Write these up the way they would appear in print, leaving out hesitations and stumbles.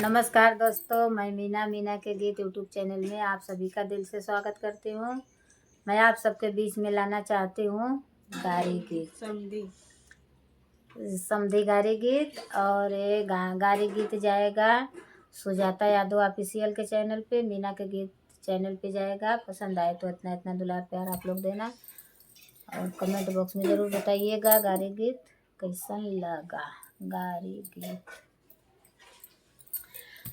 नमस्कार दोस्तों, मैं मीना के गीत यूट्यूब चैनल में आप सभी का दिल से स्वागत करती हूँ। मैं आप सबके बीच में लाना चाहती हूँ गारी गीत, समधी गारी गीत। और ये गारी गीत जाएगा सुजाता यादव ऑफिशियल के चैनल पे, मीना के गीत चैनल पे जाएगा। पसंद आए तो इतना इतना दुलार प्यार आप लोग देना और कमेंट बॉक्स में ज़रूर बताइएगा गारी गीत कैसन लगा। गारी गीत।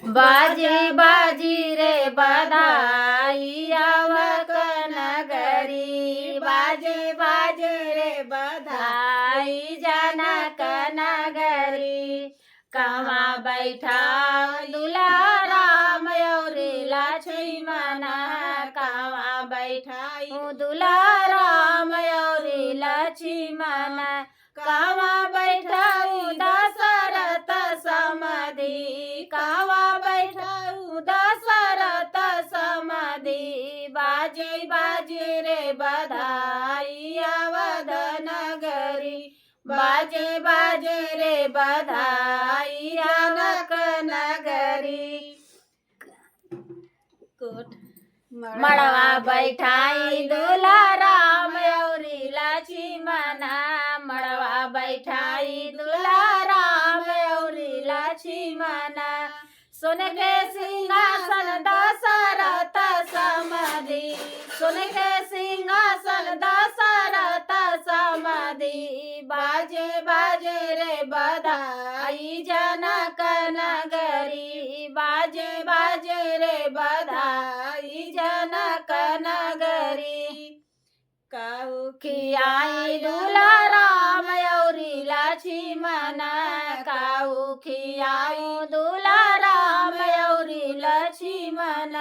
बाजी बाजी रे बधाई आवक नगरी, बाजी बाजी रे बधाई जनक नगरी। कहाँ बैठा दुल्हा राम और लक्ष्मण, कहाँ बैठा दुल्हा राम और लक्ष्मण, कहाँ बैठा दशरथ समधि, कहाँ बैठा दशरथ समधि। बाजे बाजे रे बधाई अवध नगरी, बाजे बाजे रे बधाई जनक नगरी। मड़वा बैठाई दुल्हा राम और लक्ष्मण, मड़वा बैठाई दुल्हा राम और लक्ष्मण। सुन के सिंहासन दशरथ समधि, सुन के सिंहासन दशरथ समधि। बाजे बाजे रे बधाई जनक नगरी, बाजे बाजे रे बधाई जनक नगरी। कहू खियाई दुल्हा राम और लक्ष्मण, कहू खियाई दुल्हा राम और लक्ष्मण,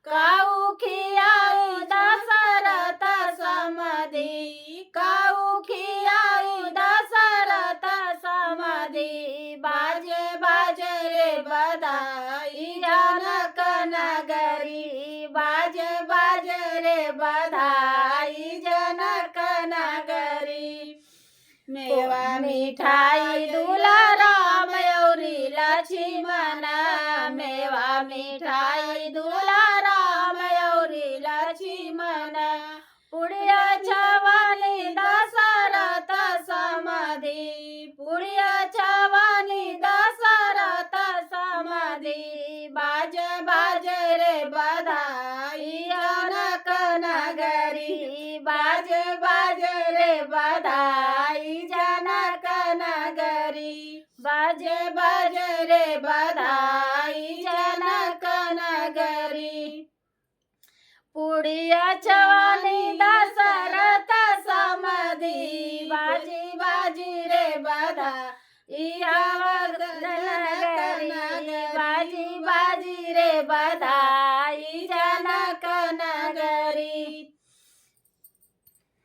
कहू खियाई दशरथ समधि, कहू खियाई दशरथ समधि। बाजे बाजे रे बधाई जनक नगरी, बाजे बाजे रे बधाई जनक नगरी। मेवा मिठाई दुल्हा राम और लक्ष्मण, मेवा मिठाई दुल्हा राम और लक्ष्मण। पुड़िया छवानी दशरथ समधि, पुड़िया छवानी दशरथ समधि। बाजे बाजे रे बधाई जनक नगरी, बाजे बाजे रे बधाई जनक नगरी, बाजे बाजे रे बधाई जनक नगरी। पुड़िया छवानी दशरथ समधि, बाजी बाजी रे बधाई अवध नगरी, बाजी बाजी रे बधाई।